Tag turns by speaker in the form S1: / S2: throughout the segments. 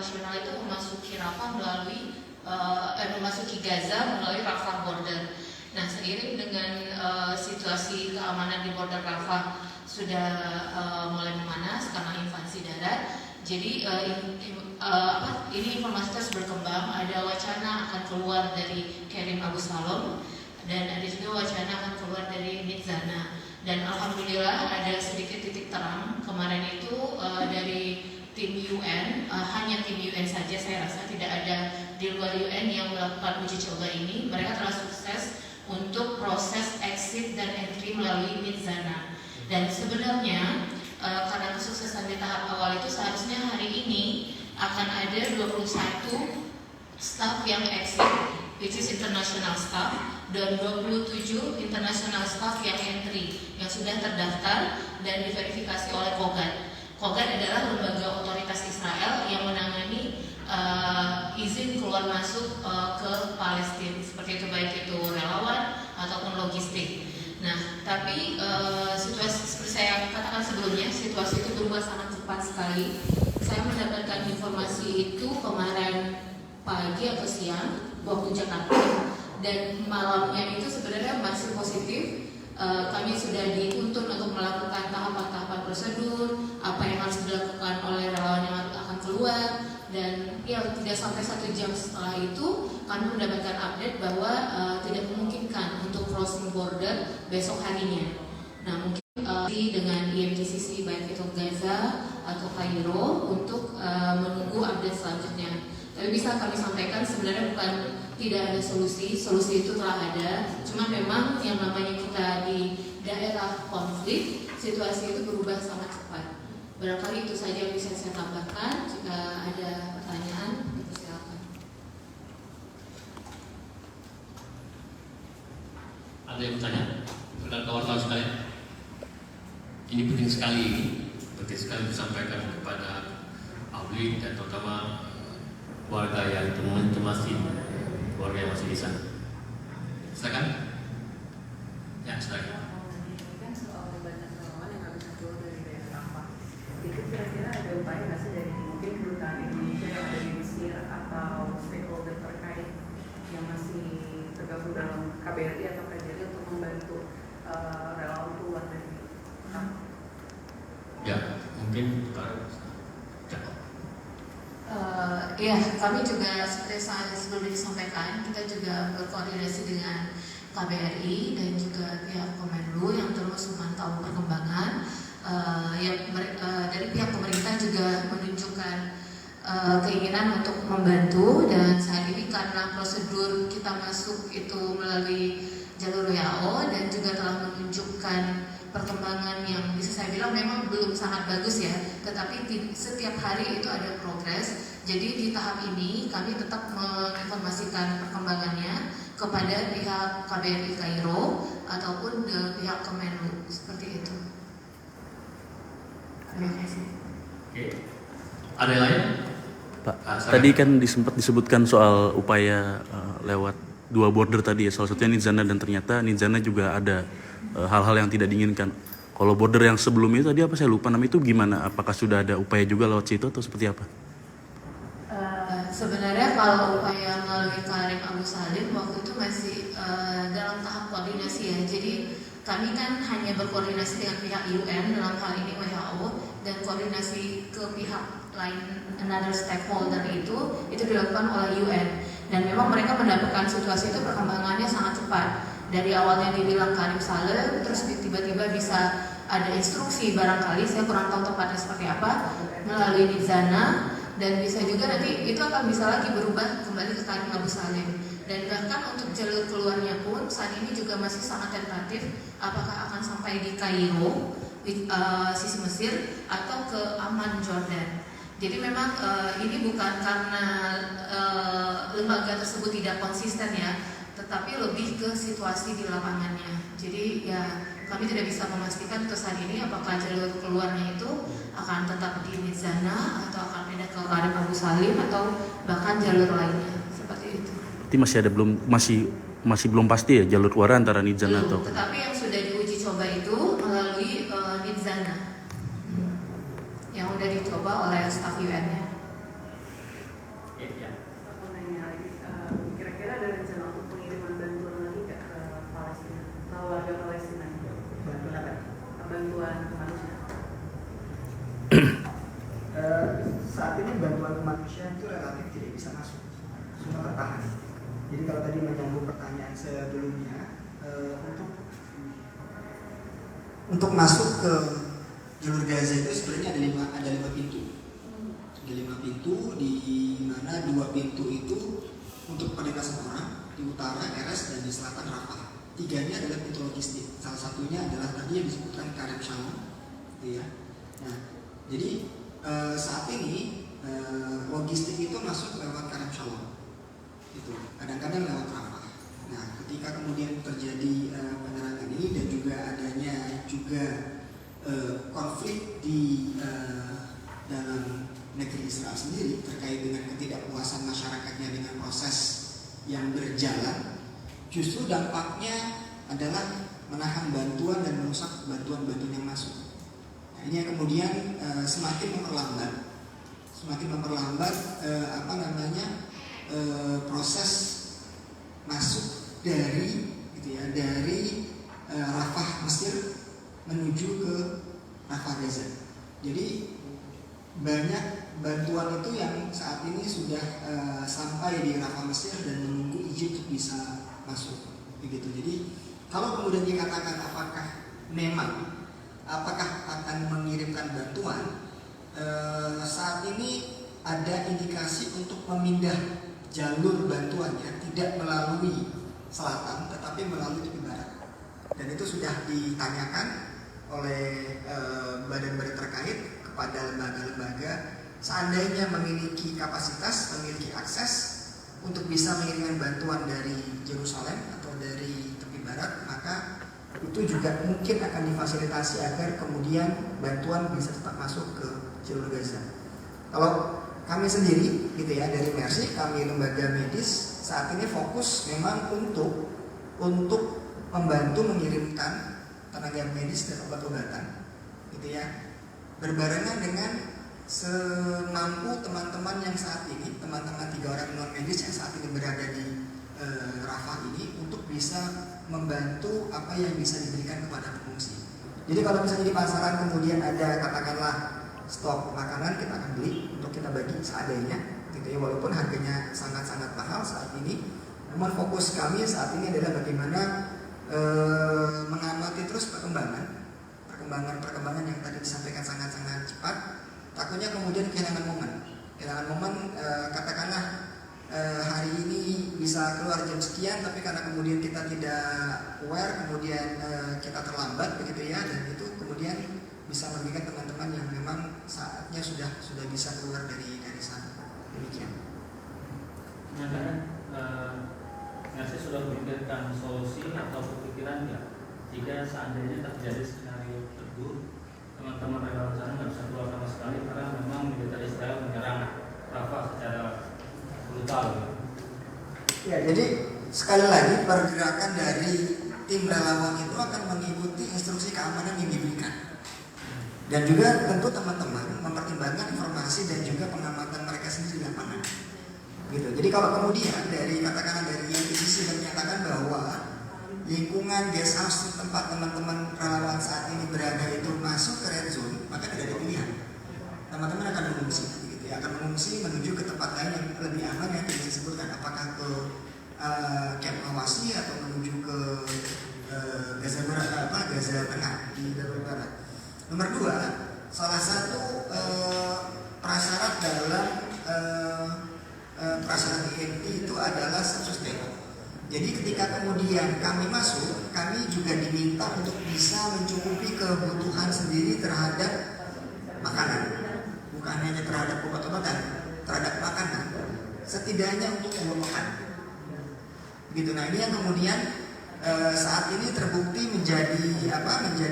S1: internasional itu memasuki Rafah memasuki Gaza melalui Rafah border. Nah, seiring dengan situasi keamanan di border Rafah sudah mulai memanas karena invasi darat, jadi ini informasi terus berkembang. Ada wacana akan keluar dari Karim Abu Salam dan ada juga wacana akan keluar dari Nitzana. Dan alhamdulillah ada sedikit titik terang. Kemarin itu dari tim UN, hanya tim UN saja saya rasa, tidak ada di luar UN yang melakukan uji coba ini. Mereka telah sukses untuk proses exit dan entry melalui Nitzana. Dan sebenarnya karena kesuksesan di tahap awal itu seharusnya hari ini akan ada 21 staff yang exit, which is international staff, dan 27 international staff yang entry yang sudah terdaftar dan diverifikasi oleh KOGAT. KOGAT adalah lembaga otoritas Israel yang menangani izin keluar masuk ke Palestina, seperti itu, baik itu relawan ataupun logistik. Nah, tapi situasi seperti saya katakan sebelumnya, situasi itu berubah sangat cepat sekali. Saya mendapatkan informasi itu kemarin pagi atau siang waktu Jakarta, dan malamnya itu sebenarnya masih positif. Kami sudah dituntut untuk melakukan tahapan-tahapan prosedur, apa yang harus dilakukan oleh relawan yang akan keluar, dan ya tidak sampai 1 jam setelah itu kami mendapatkan update bahwa tidak memungkinkan untuk crossing border besok harinya. Nah, mungkin dengan IMGCC baik itu Gaza atau Kairo untuk menunggu update selanjutnya. Tapi bisa kami sampaikan sebenarnya bukan tidak ada solusi itu telah ada. Cuma memang yang namanya kita di daerah konflik, situasi itu berubah sangat cepat. Barangkali itu saja yang bisa saya tambahkan. Jika ada pertanyaan, silakan.
S2: Ada yang bertanya? Saudara kawan-kawan sekalian, ini penting sekali disampaikan kepada publik dan terutama warga yang warga yang masih di sana. Silakan. Ya, silakan.
S3: Kan soal banyak relawan yang harus keluar dari daerah Rafah. Itu kira-kira ada upaya nggak sih dari mungkin kedutaan Indonesia yang ada di Mesir atau stakeholder terkait yang masih tergabung dalam KBRI atau KJRI untuk membantu relawan keluar dari Rafah?
S2: Ya, mungkin
S1: Ya, kami juga seperti sebelum disampaikan, kita juga berkoordinasi dengan KBRI dan juga pihak Kemenlu yang terus memantau perkembangan. Dari pihak pemerintah juga menunjukkan keinginan untuk membantu, dan saat ini karena prosedur kita masuk itu melalui jalur WHO dan juga telah menunjukkan perkembangan yang bisa saya bilang memang belum sangat bagus ya, tetapi setiap hari itu ada progres. Jadi di tahap ini kami tetap menginformasikan perkembangannya kepada pihak KBRI Kairo ataupun pihak Kemenlu, seperti itu. Terima kasih.
S2: Oke. Ada yang lain?
S4: Pak, tadi kan sempat disebutkan soal upaya lewat 2 border tadi ya, salah satunya Nitzana, dan ternyata Nitzana juga ada hal-hal yang tidak diinginkan. Kalau border yang sebelumnya tadi apa saya lupa namanya, itu gimana? Apakah sudah ada upaya juga lewat situ atau seperti apa?
S1: Sebenarnya kalau upaya melalui Karim Abu Salim waktu itu masih dalam tahap koordinasi ya. Jadi kami kan hanya berkoordinasi dengan pihak UN dalam hal ini WHO, dan koordinasi ke pihak lain, another stakeholder itu dilakukan oleh UN. Dan memang mereka mendapatkan situasi itu perkembangannya sangat cepat. Dari awalnya dibilang Karim Salim, terus tiba-tiba bisa ada instruksi, barangkali saya kurang tahu tepatnya seperti apa, melalui Nitzana, dan bisa juga nanti itu akan bisa lagi berubah kembali ke Karim Abu Salim. Dan bahkan untuk jalur keluarnya pun saat ini juga masih sangat tentatif, apakah akan sampai di Kairo, sisi Mesir, atau ke Amman, Jordan. Jadi memang ini bukan karena lembaga tersebut tidak konsisten ya, tetapi lebih ke situasi di lapangannya. Jadi ya kami tidak bisa memastikan untuk saat ini apakah jalur keluarnya itu akan tetap di Nitzana atau akan pindah ke Karim Abu Salim atau bahkan jalur lainnya, seperti itu.
S4: Berarti masih belum pasti ya jalur keluar antara Nitzana atau?
S1: Tetapi yang sudah diuji coba itu melalui Nitzana, yang sudah dicoba oleh staf UN-nya.
S5: kemanusiaan itu relatif tidak bisa masuk, semua tertahan. Jadi kalau tadi menyambung pertanyaan sebelumnya, untuk masuk ke jalur Gaza itu sebenarnya ada lima pintu. Ada 5 pintu, di mana 2 pintu itu untuk perlintasan orang di utara Erez dan di selatan Rafah. 3-nya adalah pintu logistik. Salah satunya adalah tadi yang disebutkan Karem Shalom, gitu ya. Nah, jadi saat ini logistik itu masuk lewat Karem Shalom, gitu. Kadang-kadang lewat Rafah. Nah, ketika kemudian terjadi penyerangan ini dan juga adanya juga konflik di dalam negeri Israel sendiri terkait dengan ketidakpuasan masyarakatnya dengan proses yang berjalan, justru dampaknya adalah menahan bantuan dan merusak bantuan-bantuan yang masuk. Nah, ini yang kemudian semakin memperlambat proses masuk dari gitu ya, dari Rafah Mesir menuju ke Rafah Gaza. Jadi banyak bantuan itu yang saat ini sudah sampai di Rafah Mesir dan menunggu izin untuk bisa masuk, begitu. Jadi kalau kemudian dikatakan apakah akan mengirimkan bantuan, saat ini ada indikasi untuk memindah jalur bantuannya tidak melalui selatan tetapi melalui tepi barat, dan itu sudah ditanyakan oleh badan-badan terkait kepada lembaga-lembaga, seandainya memiliki kapasitas, memiliki akses untuk bisa mengirimkan bantuan dari Yerusalem atau dari tepi barat, maka itu juga mungkin akan difasilitasi agar kemudian bantuan bisa tetap masuk ke jalur Gaza. Kalau kami sendiri gitu ya dari Mercy, kami lembaga medis saat ini fokus memang untuk membantu mengirimkan tenaga medis dan obat-obatan gitu ya, berbarengan dengan semampu teman-teman yang saat ini, teman-teman 3 orang non medis yang saat ini berada di Rafah ini, untuk bisa membantu apa yang bisa diberikan kepada pengungsi. Jadi kalau misalnya di pasaran kemudian ada katakanlah stok makanan, kita akan beli untuk kita bagi seadanya gitu ya, walaupun harganya sangat-sangat mahal saat ini. Namun fokus kami saat ini adalah bagaimana mengamati terus perkembangan yang tadi disampaikan sangat-sangat cepat. Takutnya kemudian kehilangan momen, katakanlah hari ini bisa keluar jam sekian, tapi karena kemudian kita tidak aware, kemudian kita terlambat begitu ya, dan itu kemudian bisa merugikan teman-teman yang memang saatnya sudah bisa keluar dari sana. Demikian.
S6: Saya sudah memikirkan solusi atau kepikiran nggak jika seandainya terjadi skenario terburuk, teman-teman relawan sana nggak bisa keluar sama sekali karena memang militer Israel menyerang Rafah secara brutal.
S5: Ya, jadi sekali lagi pergerakan dari tim relawan itu akan mengikuti instruksi keamanan yang diberikan, dan juga tentu teman-teman mempertimbangkan informasi dan juga pengamatan mereka sendiri di lapangan. Gitu. Jadi kalau kemudian dari IPCC menyatakan bahwa lingkungan guest house tempat teman-teman relawan saat ini berada itu masuk ke red zone, maka tidak ada pilihan. Teman-teman akan mengungsi, gitu ya, akan mengungsi menuju ke tempat lain yang lebih aman yang tidak disebutkan, apakah ke Camp Awasi atau menuju ke Gaza Barat, Gaza Tengah di Gaza Barat. Nomor 2, salah satu prasyarat dalam prasyarat IMT itu adalah sustainable. Jadi ketika kemudian kami masuk, kami juga diminta untuk bisa mencukupi kebutuhan sendiri terhadap makanan, bukan hanya terhadap obat-obatan, terhadap makanan, setidaknya untuk 2 pekan. Gitu. Nah, ini yang kemudian saat ini terbukti menjadi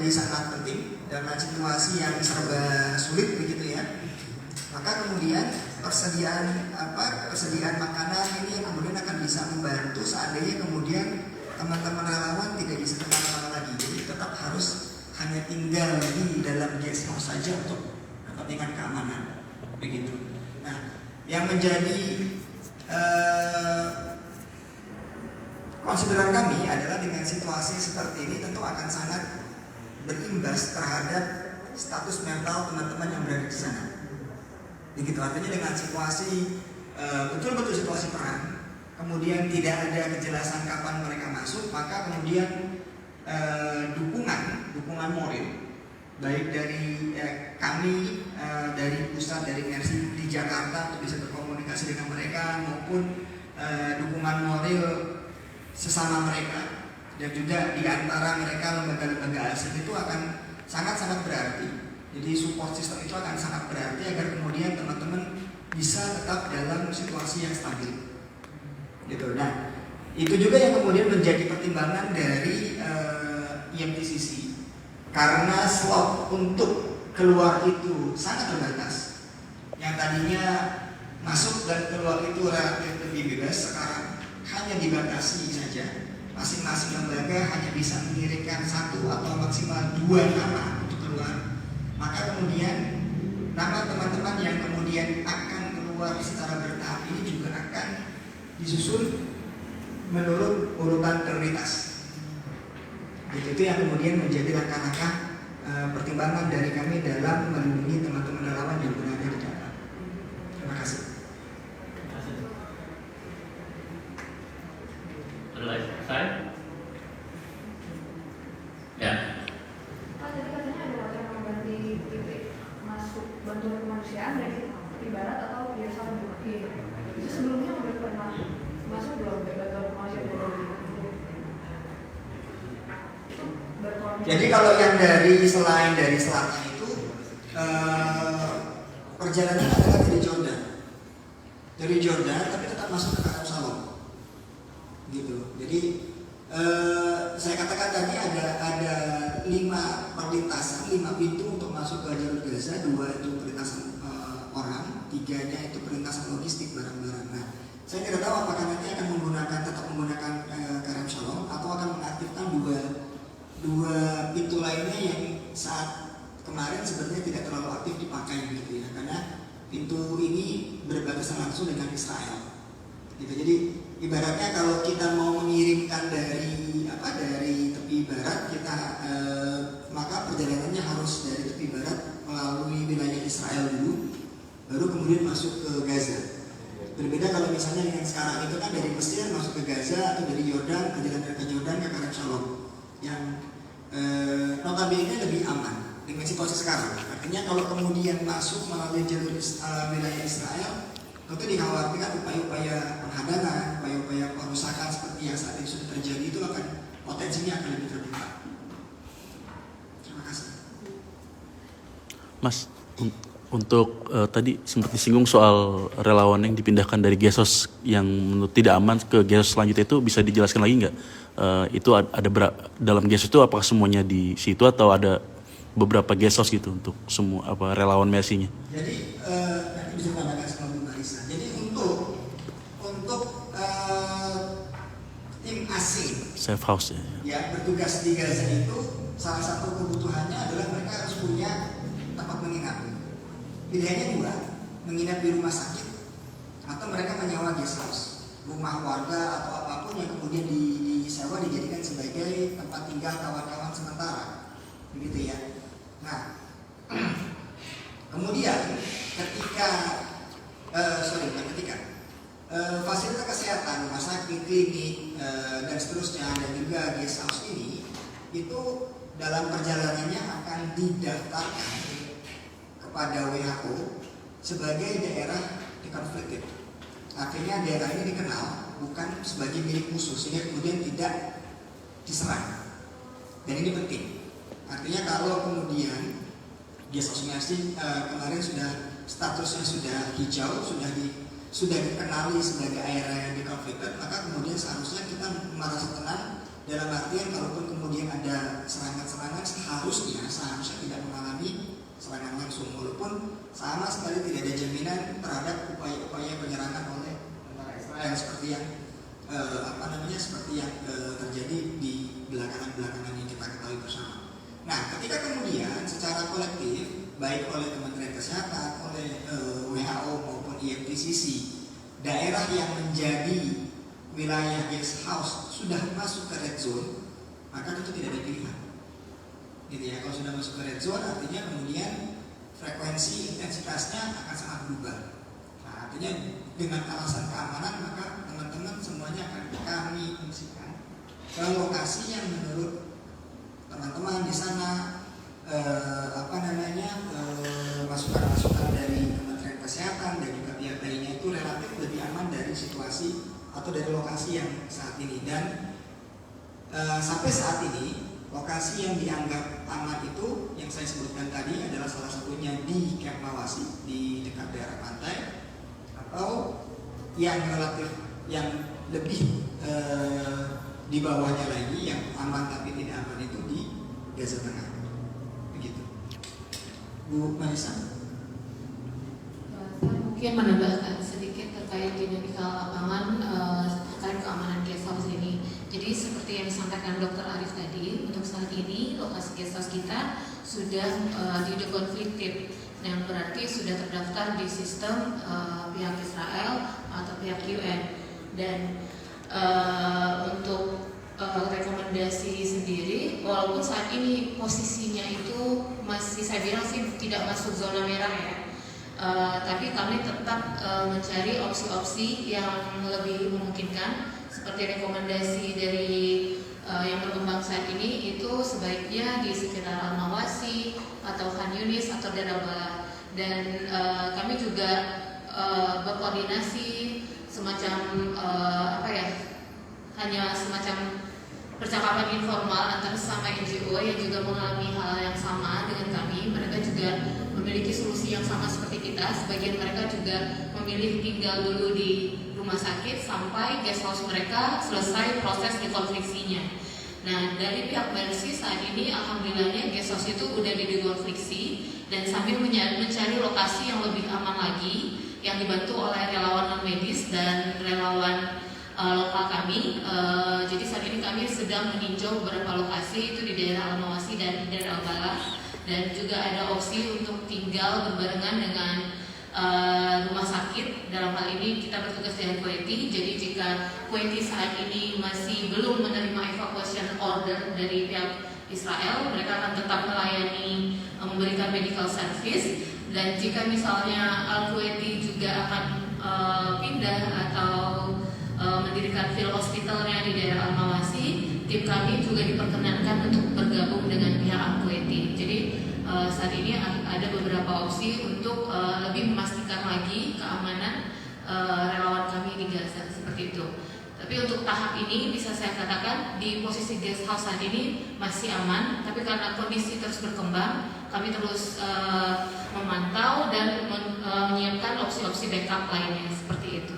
S5: sangat penting dalam situasi yang serba sulit begitu ya. Maka kemudian persediaan makanan ini yang kemudian akan bisa membantu seandainya kemudian teman-teman relawan tidak bisa kemana-mana lagi. Jadi tetap harus hanya tinggal di dalam guest house saja untuk kepentingan keamanan, begitu. Nah, yang menjadi konsideran kami adalah dengan situasi seperti ini tentu akan sangat berimbas terhadap status mental teman-teman yang berada di sana. Begitu, artinya dengan situasi betul-betul situasi perang, kemudian tidak ada kejelasan kapan mereka masuk, maka kemudian dukungan moral baik dari kami dari pusat, dari Mercy di Jakarta untuk bisa berkomunikasi dengan mereka, maupun dukungan moral sesama mereka dan juga di antara mereka lembaga-lembaga asing itu akan sangat-sangat berarti. Jadi support system itu akan sangat berarti agar kemudian teman-teman bisa tetap dalam situasi yang stabil. Gitu. Nah, itu juga yang kemudian menjadi pertimbangan dari IMTCC. Karena slot untuk keluar itu sangat terbatas. Yang tadinya masuk dan keluar itu relatif lebih bebas, sekarang hanya dibatasi saja. Masing-masing lembaga hanya bisa mengirimkan 1 atau maksimal 2 nama untuk keluar. Maka kemudian nama teman-teman yang kemudian akan keluar secara bertahap ini juga akan disusun menurut urutan prioritas. Itu yang kemudian menjadi langkah-langkah pertimbangan dari kami dalam melindungi teman-teman relawan yang berada di dalam. Terima kasih.
S2: Ada lagi? Saya? Ya.
S7: Pak, tadi katanya ada wacana mengganti titik masuk bantuan kemanusiaan dari tepi barat atau biasa Bukit. Itu sebelumnya udah pernah masuk belum bantuan kemanusiaan dari
S5: Jadi kalau yang dari selain dari selatan itu perjalanan adalah dari Jordan, tapi tetap masuk ke Arab Saudi. Gitu. Jadi saya katakan tadi ada 5 perlintasan, 5 pintu untuk masuk ke jalur Gaza, 2 itu perlintasan orang, 3-nya itu perlintasan logistik barang-barang. Nah, saya tidak tahu apakah nanti akan tetap menggunakan Karam Shalom atau akan mengaktifkan dua pintu lainnya yang saat kemarin sebenarnya tidak terlalu aktif dipakai gitu ya, karena pintu ini berbatasan langsung dengan Israel gitu. Jadi ibaratnya kalau kita mau mengirimkan dari tepi barat kita maka perjalanannya harus dari tepi barat melalui wilayah Israel dulu, baru kemudian masuk ke Gaza. Berbeda kalau misalnya dengan sekarang itu kan dari Mesir masuk ke Gaza atau dari Yordan, perjalanan ke Yordan ke Karam Shalom yang notabene lebih aman dengan situasi sekarang. Artinya kalau kemudian masuk melalui jalur wilayah Israel, tentu dikhawatirkan upaya-upaya penghadangan, upaya-upaya perusakan seperti yang saat ini sudah terjadi itu akan potensinya akan lebih terbuka. Terima kasih.
S4: Mas, untuk tadi sempat disinggung soal relawan yang dipindahkan dari Gesos yang menurut tidak aman ke Gesos selanjutnya, itu bisa dijelaskan lagi nggak? Itu ada dalam Gesos itu apakah semuanya di situ atau ada beberapa Gesos gitu untuk semua relawan Mercy-nya?
S5: Jadi nanti bisa tambahkan sama Bu Marisa. Jadi untuk tim asing
S4: Safe house
S5: ya bertugas di Gaza itu salah satu kebutuhannya adalah mereka harus punya tempat menginap. Pilihannya 2, menginap di rumah sakit atau mereka menyewa guest house, rumah warga atau apapun yang kemudian disewa dijadikan sebagai tempat tinggal kawan-kawan sementara, begitu ya. Nah, kemudian fasilitas kesehatan, rumah sakit, klinik, dan seterusnya dan juga guest house ini itu dalam perjalanannya akan didaftarkan kepada WHO sebagai daerah dikonflikted. Artinya daerah ini dikenal bukan sebagai milik musuh sehingga kemudian tidak diserang. Dan ini penting. Artinya kalau kemudian guest house Mercy kemarin statusnya sudah hijau, sudah dikenali sebagai area yang dikonflikted, maka kemudian seharusnya kita merasa tenang dalam artian kalaupun kemudian ada serangan-serangan seharusnya tidak mengalami serangan langsung, walaupun sama sekali tidak ada jaminan terhadap upaya-upaya penyerangan oleh tentara Israel seperti yang terjadi di belakangan yang kita ketahui bersama. Nah, ketika kemudian secara kolektif baik oleh Kementerian Kesehatan, oleh WHO maupun IMTCC, daerah yang menjadi wilayah guest house sudah masuk ke red zone, maka tentu tidak ada pilihan. Gitu ya, kalau sudah masuk ke red zone artinya kemudian frekuensi intensitasnya akan sangat berubah. Nah, artinya dengan alasan keamanan maka teman-teman semuanya akan kami fungsikan ke lokasi yang menurut teman-teman di sana masukan-masukan dari Kementerian Kesehatan dan juga pihak lainnya itu relatif lebih aman dari situasi atau dari lokasi yang saat ini. Dan sampai saat ini lokasi yang dianggap aman itu yang saya sebutkan tadi adalah salah satunya di Camp Mawasi di dekat daerah pantai, atau yang relatif yang lebih di bawahnya lagi yang aman tapi tidak aman itu di Gaza Tengah. Begitu. Bu Marisa.
S1: Saya mungkin menambahkan sedikit terkait dinamika lapangan terkait keamanan guest house ini. Jadi seperti yang disampaikan Dr. Arif tadi, untuk saat ini lokasi guest house kita sudah di-deconflicted, yang berarti sudah terdaftar di sistem pihak Israel atau pihak UN. Dan untuk rekomendasi sendiri, walaupun saat ini posisinya itu masih saya bilang sih tidak masuk zona merah ya, tapi kami tetap mencari opsi-opsi yang lebih memungkinkan, seperti rekomendasi dari yang berkembang saat ini itu sebaiknya di sekitar Al-Mawasi atau Khan Yunis atau daerah Bala. Dan kami juga berkoordinasi semacam hanya semacam percakapan informal antara sesama NGO yang juga mengalami hal yang sama dengan kami. Mereka juga memiliki solusi yang sama seperti kita. Sebagian mereka juga memilih tinggal dulu di rumah sakit sampai guest house mereka selesai proses dekonfliksinya. Nah, dari pihak Mercy saat ini alhamdulillahnya guest house itu udah didekonfliksi dan sambil mencari lokasi yang lebih aman lagi yang dibantu oleh relawan non medis dan relawan lokal kami. Jadi saat ini kami sedang meninjau beberapa lokasi itu di daerah Al-Mawasi dan di daerah Al-Bala, dan juga ada opsi untuk tinggal berbarengan dengan rumah sakit. Dalam hal ini kita bertugas dengan Kuwaiti. Jadi jika Kuwaiti saat ini masih belum menerima evacuation order dari pihak Israel, mereka akan tetap melayani memberikan medical service. Dan jika misalnya Al-Kuwaiti juga akan pindah atau mendirikan field hospitalnya di daerah Al-Mawasi, tim kami juga diperkenankan untuk bergabung dengan pihak Al-Kuwaiti. Jadi saat ini ada beberapa opsi untuk lebih memastikan lagi keamanan relawan kami di Gaza seperti itu. Tapi untuk tahap ini bisa saya katakan di posisi guest house saat ini masih aman. Tapi karena kondisi terus berkembang, kami terus memantau dan menyiapkan opsi-opsi backup lainnya seperti itu.